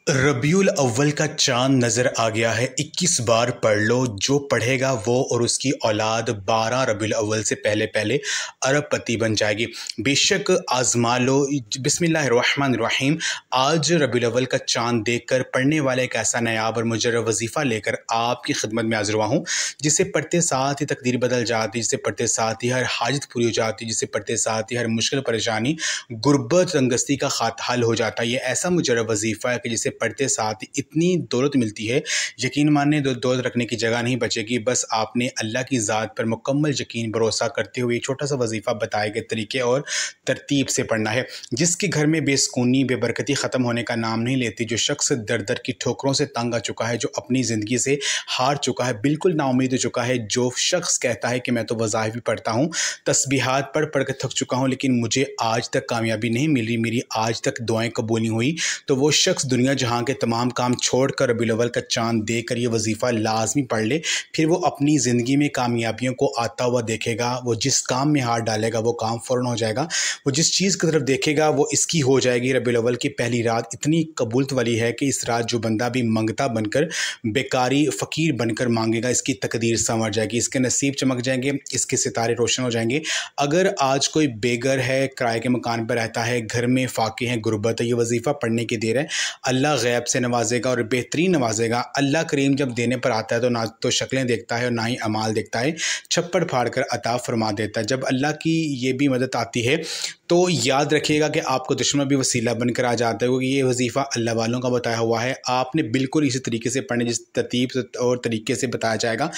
रबीउल अव्वल का चांद नज़र आ गया है। 21 बार पढ़ लो, जो पढ़ेगा वो और उसकी औलाद 12 रबीउल अव्वल से पहले पहले अरबपति बन जाएगी। बेशक आज़मा लो। बिस्मिल्लाहिर्रहमानिर्रहीम। आज रबीउल अव्वल का चांद देखकर पढ़ने वाला एक ऐसा नायाब और मुजर्रब वजीफ़ा लेकर आपकी खिदमत में हाज़िर हुआ हूँ, जिसे पढ़ते साथ ही तकदीर बदल जाती, जिसे पढ़ते साथ ही हर हाजत पूरी हो जाती, जिसे पढ़ते साथ ही हर मुश्किल परेशानी गुर्बत तंगदस्ती का हल हो जाता है। ये ऐसा मुजर्रब वजीफ़ा है कि जिसे पढ़ते साथ इतनी दौलत मिलती है, यकीन माने दौलत रखने की जगह नहीं बचेगी। बस आपने अल्लाह की ज़ात पर मुकम्मल यकीन भरोसा करते हुए छोटा सा वजीफ़ा बताए गए तरीके और तरतीब से पढ़ना है। जिसके घर में बेसकूनी बेबरकती ख़त्म होने का नाम नहीं लेती, जो शख्स दर दर की ठोकरों से तंग आ चुका है, जो अपनी ज़िंदगी से हार चुका है, बिल्कुल नाउमीद हो चुका है, जो शख्स कहता है कि मैं तो वज़ाइफ़ भी पढ़ता हूँ, तस्बीहात पढ़ पढ़ के थक चुका हूँ, लेकिन मुझे आज तक कामयाबी नहीं मिली, मेरी आज तक दुआएं कबूल नहीं हुई, तो वो शख्स दुनिया जहाँ के तमाम काम छोड़कर रबीउल अव्वल का चांद देखकर ये वजीफ़ा लाजमी पढ़ ले। फिर वो अपनी ज़िंदगी में कामयाबियों को आता हुआ देखेगा। वो जिस काम में हाथ डालेगा वो काम फ़ौरन हो जाएगा। वो जिस चीज़ की तरफ देखेगा वो इसकी हो जाएगी। रबीउल अव्वल की पहली रात इतनी कबूलत वाली है कि इस रात जो बंदा भी मंगता बनकर, बेकारी फ़कीर बनकर मांगेगा, इसकी तकदीर संवर जाएगी, इसके नसीब चमक जाएंगे, इसके सितारे रोशन हो जाएंगे। अगर आज कोई बेघर है, किराए के मकान पर रहता है, घर में फाके हैं, गुर्बत है, ये वजीफ़ा पढ़ने की देर है, अल्लाह गैब से नवाजेगा और बेहतरीन नवाजेगा। अल्लाह करीम जब देने पर आता है तो ना तो शक्लें देखता है और ना ही अमाल देखता है, छप्पड़ फाड़ कर अता फरमा देता है। जब अल्लाह की ये भी मदद आती है तो याद रखिएगा कि आपको दुश्मन भी वसीला बनकर आ जाता है, क्योंकि ये वजीफ़ा अल्लाह वालों का बताया हुआ है। आपने बिल्कुल इसी तरीके से पढ़ने, जिस तरतीब और तरीके से बताया जाएगा।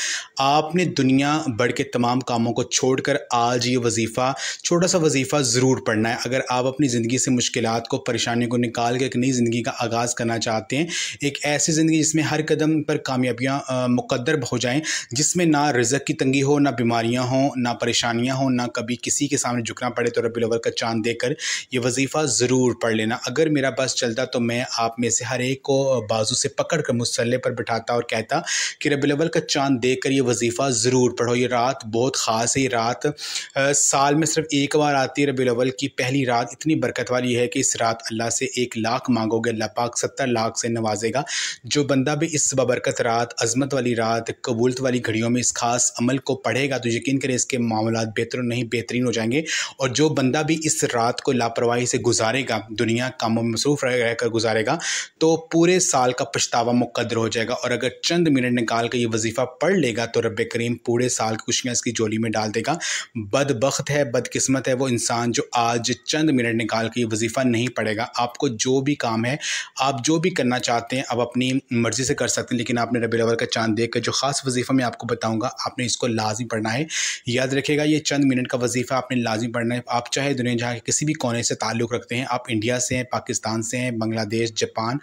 आपने दुनिया भर के तमाम कामों को छोड़कर आज ये वजीफ़ा, छोटा सा वजीफ़ा ज़रूर पढ़ना है। अगर आप अपनी ज़िंदगी से मुश्किलात को, परेशानी को निकाल के एक नई ज़िंदगी का आगाज़ करना चाहते हैं, एक ऐसी ज़िंदगी जिसमें हर कदम पर कामयाबियाँ मुक़द्दर हो जाएँ, जिसमें ना रिज़्क़ की तंगी हो, ना बीमारियाँ हों, ना परेशानियाँ हों, ना कभी किसी के सामने झुकना पड़े, तो रबीउल अव्वल का चांद देखकर ये वजीफ़ा ज़रूर पढ़ लेना। अगर मेरा बस चलता तो मैं आप में से हर एक को बाजू से पकड़ कर मुसल्ले पर बिठाता और कहता कि रबीउल अव्वल का चांद देखकर ये वजीफ़ा ज़रूर पढ़ो। ये रात बहुत ख़ास है। ये रात साल में सिर्फ एक बार आती है। रबीउल अव्वल की पहली रात इतनी बरकत वाली है कि इस रात अल्लाह से 1 लाख मांगोगे, अल्लाह पाक 70 लाख से नवाजेगा। जो बंदा भी इस बबरकत रात, अज़मत वाली रात, कबूलत वाली घड़ियों में इस खास अमल को पढ़ेगा तो यकीन करें इसके मामलात बेहतर नहीं बेहतरीन हो जाएंगे। और जो बंदा भी इस रात को लापरवाही से गुजारेगा, दुनिया कामों में मसरूफ़ रहकर गुजारेगा, तो पूरे साल का पछतावा मुक़द्दर हो जाएगा। और अगर चंद मिनट निकाल कर ये वजीफ़ा पढ़ लेगा तो रब करीम पूरे साल की खुशियाँ इसकी झोली में डाल देगा। बदबख्त है, बदकिस्मत है वो इंसान जो आज चंद मिनट निकाल के ये वजीफ़ा नहीं पढ़ेगा। आपको जो भी काम है, आप जो भी करना चाहते हैं, आप अपनी मर्ज़ी से कर सकते हैं, लेकिन आपने रबीउल अव्वल का चांद देख कर जो ख़ास वजीफ़ा मैं आपको बताऊँगा, आपने इसको लाज़िम पढ़ना है। याद रखिएगा, ये चंद मिनट का वजीफ़ा आपने लाज़िम पढ़ना है। आप चाहे दुनिया जहाँ के किसी भी कोने से ताल्लुक़ रखते हैं, आप इंडिया से हैं, पाकिस्तान से हैं, बांग्लादेश, जापान,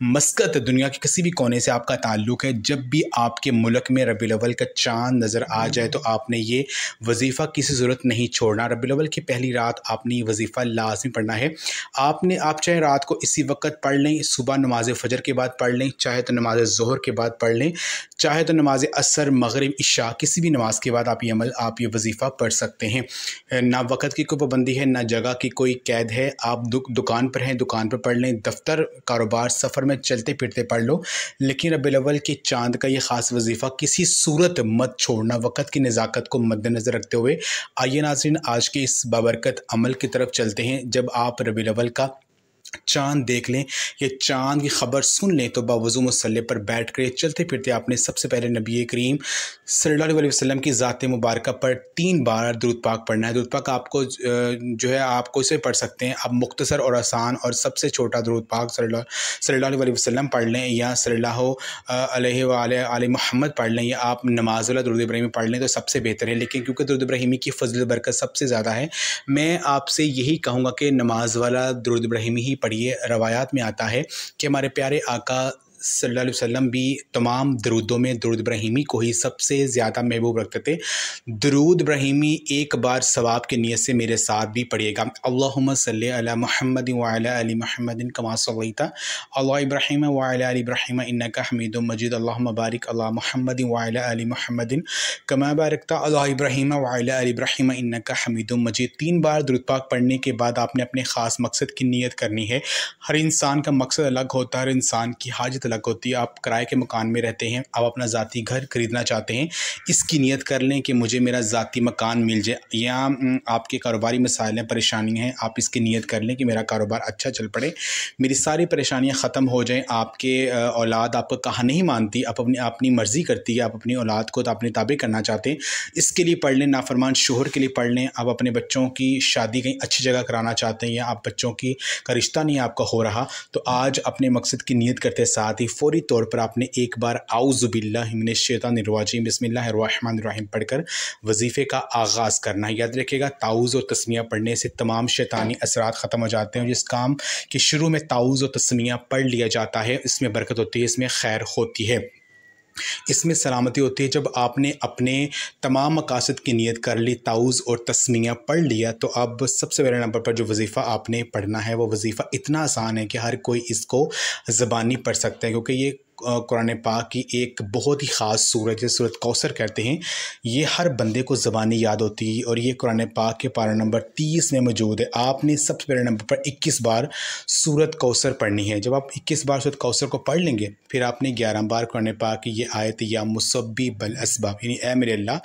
मस्कत, दुनिया के किसी भी कोने से आपका ताल्लुक़ है, जब भी आपके मुल्क में रबीउल अव्वल का चांद नज़र आ जाए तो आपने ये वजीफ़ा किसी ज़रूरत नहीं छोड़ना। रबीउल अव्वल की पहली रात आपने ये वजीफ़ा लाज़मी पढ़ना है। आप चाहे रात को इसी वक्त पढ़ लें, सुबह नमाज फ़जर के बाद पढ़ लें, चाहे तो नमाज ज़ोहर के बाद पढ़ लें, चाहे तो नमाज असर, मगरिब, इशा, किसी भी नमाज के बाद आप ये वजीफ़ा पढ़ सकते हैं। ना वक़्त की कोई पाबंदी है, ना जगह की कोई कैद है। आप दुकान पर हैं, दुकान पर पढ़ लें, दफ्तर, कारोबार, सफ़र में चलते फिरते पढ़ लो, लेकिन रबीउल अव्वल के चाँद का ये ख़ास वजीफ़ा किसी सूरत मत छोड़ना। वक़्त की नज़ाकत को मद्देनज़र रखते हुए आइए नाज़रीन, आज के इस बाबरकत अमल की तरफ चलते हैं। जब आप रबीउल अव्वल का चाँद देख लें, ये चाँद की ख़बर सुन लें, तो बावज़ू मुसल्ले पर बैठ कर चलते फिरते आपने सबसे पहले नबी करीम सल्लल्लाहु अलैहि वसल्लम की ज़ात मुबारक पर 3 बार दुरूद पाक पढ़ना है। दुरूद पाक आपको जो है आपको इसे पढ़ सकते हैं। आप मुख्तसर और आसान और सबसे छोटा दुरूद पाक सल्लल्लाहु अलैहि वसल्लम पढ़ लें, या सल्लल्लाहु अलैहि आले मोहम्मद पढ़ लें, या आप नमाज़ वाला दुरूद इब्राहिमी पढ़ लें तो सबसे बेहतर है। लेकिन क्योंकि दुरूद इब्राहिमी की फ़ज़ल बरकत सबसे ज़्यादा है, मैं आपसे यही कहूँगा कि नमाज वाला दुरूद इब्राहिमी ही पढ़िए। रवायात में आता है कि हमारे प्यारे आका सल्लल्लाहु अलैहि वसल्लम भी तमाम दरूदों में दरूद इब्राहिमी को ही सबसे ज़्यादा महबूब रखते थे। दरूद इब्राहिमी एक बार सवाब की नीयत से मेरे साथ भी पढ़िएगा। अल्लाहुम्मा सल्लि अला मुहम्मदिन व अला आलि मुहम्मदिन कमा सल्लैता अला इब्राहीम व अला आलि इब्राहीम इन्नका हमीदुम मजीद। अल्लाहुम्मा बारिक अला मुहम्मदिन व अला आलि मुहम्मदिन कमा बारकता अला इब्राहीम व अला आलि इब्राहीम इन्नका हमीदुम मजीद। 3 बार दुरूद पाक पढ़ने के बाद आपने अपने ख़ास मकसद की नीयत करनी है। हर इंसान का मकसद अलग होता है, हर इंसान की हाजत अलग होती है। आप किराए के मकान में रहते हैं, आप अपना ज़ाती घर खरीदना चाहते हैं, इसकी नीयत कर लें कि मुझे मेरा ज़ाती मकान मिल जाए, या आपके कारोबारी मसाइल हैं, परेशानियाँ हैं, आप इसकी नीयत कर लें कि मेरा कारोबार अच्छा चल पड़े, मेरी सारी परेशानियाँ ख़त्म हो जाएँ। आपके औलाद आपका कहा नहीं मानती, आप अपनी मर्ज़ी करती है, आप अपनी औलाद को तो अपने ताबे करना चाहते हैं, इसके लिए पढ़ लें। नाफरमान शोहर के लिए पढ़ लें। आप अपने बच्चों की शादी कहीं अच्छी जगह कराना चाहते हैं, या आप बच्चों की का रिश्ता नहीं आपका हो रहा, तो आज अपने मकसद की नीयत करते साथ ही फ़ौरी तौर पर आपने एक बार औज़ु बिल्लाहि मिनश शैतानिर रजीम बिस्मिल्लाहिर रहमानिर रहीम पढ़कर वजीफ़े का आगाज़ करना है। याद रखिएगा, ताऊज़ और तस्मिया पढ़ने से तमाम शैतानी असरात ख़त्म हो जाते हैं। जिस काम के शुरू में ताऊज़ और तस्मिया पढ़ लिया जाता है, इसमें बरकत होती है, इसमें खैर होती है, इसमें सलामती होती है। जब आपने अपने तमाम मकासद की नीयत कर ली, ताऊज़ और तस्मिया पढ़ लिया, तो अब सबसे पहले नंबर पर जो वजीफ़ा आपने पढ़ना है वो वजीफ़ा इतना आसान है कि हर कोई इसको ज़बानी पढ़ सकता है, क्योंकि ये कुरान पाक की एक बहुत ही ख़ास सूरत है, सूरत कौसर कहते हैं। ये हर बंदे को ज़बानी याद होती है, और ये कुरान पाक के पारा नंबर 30 में मौजूद है। आपने सबसे पहले नंबर पर 21 बार सूरत कौसर पढ़नी है। जब आप 21 बार सूरत कौसर को पढ़ लेंगे, फिर आपने 11 बार कुरान पाक की ये आयत या मुसब्बिबल असबाब, यानी ए मेरे अल्लाह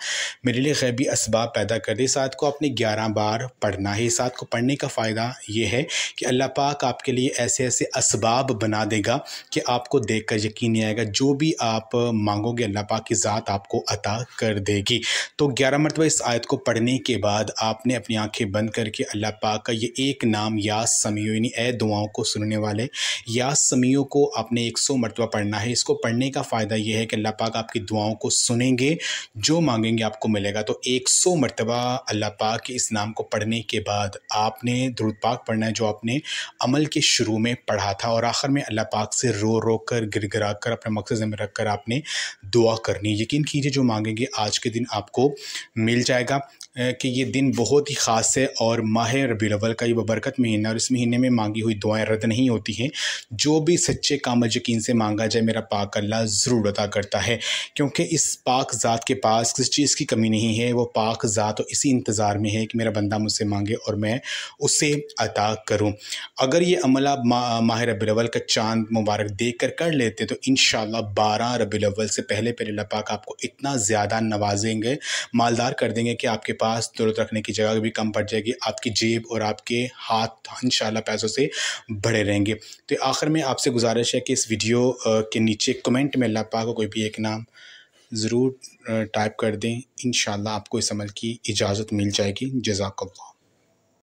मेरे लिए गैबी असबाब पैदा कर दे, इस आयत को आपने 11 बार पढ़ना है। इस आयत को पढ़ने का फ़ायदा ये है कि अल्लाह पाक आपके लिए ऐसे ऐसे असबाब बना देगा कि आपको देख कर यकीन नहीं आएगा, जो भी आप मांगोगे अल्लाह पाक की ज़ात आपको अता कर देगी। तो 11 मरतबा इस आयत को पढ़ने के बाद आपने अपनी आंखें बंद करके अल्लाह पाक का ये एक नाम या समीओ, यानी ए दुआओं को सुनने वाले, या समीओ को आपने 100 मरतबा पढ़ना है। इसको पढ़ने का फ़ायदा ये है कि अल्लाह पाक आपकी दुआओं को सुनेंगे, जो मांगेंगे आपको मिलेगा। तो 100 मरतबा अल्लाह पाक के इस नाम को पढ़ने के बाद आपने दुरूद पाक पढ़ना है, जो आपने अमल के शुरू में पढ़ा था, और आखिर में अल्लाह पाक से रो रो कर गिड़गिड़ा कर अपने मकसद में रख कर आपने दुआ करनी है। यकीन कीजिए, जो मांगेंगे आज के दिन आपको मिल जाएगा। कि ये दिन बहुत ही ख़ास है, और माह रबीउल अव्वल का ये बरकत महीना, और इस महीने में मांगी हुई दुआएं रद्द नहीं होती हैं। जो भी सच्चे कामिल यकीन से मांगा जाए, मेरा पाक अल्लाह ज़रूर अता करता है, क्योंकि इस पाक ज़ात के पास किसी चीज़ की कमी नहीं है। वो पाक ज़ात तो इसी इंतज़ार में है कि मेरा बंदा मुझसे मांगे और मैं उसे अता करूँ। अगर ये अमल आप माह रबीउल अव्वल का चाँद मुबारक देख कर लेते, तो इंशाअल्लाह 12 रबीउल अव्वल से पहले अल्लाह पाक आपको इतना ज़्यादा नवाजेंगे, मालदार कर देंगे कि आपके पास दौलत रखने की जगह भी कम पड़ जाएगी। आपकी जेब और आपके हाथ इंशाअल्लाह पैसों से भरे रहेंगे। तो आखिर में आपसे गुजारिश है कि इस वीडियो के नीचे कमेंट में अल्लाह पाक को कोई भी एक नाम ज़रूर टाइप कर दें। इंशाअल्लाह आपको इस अमल की इजाज़त मिल जाएगी। जज़ाकल्लाह।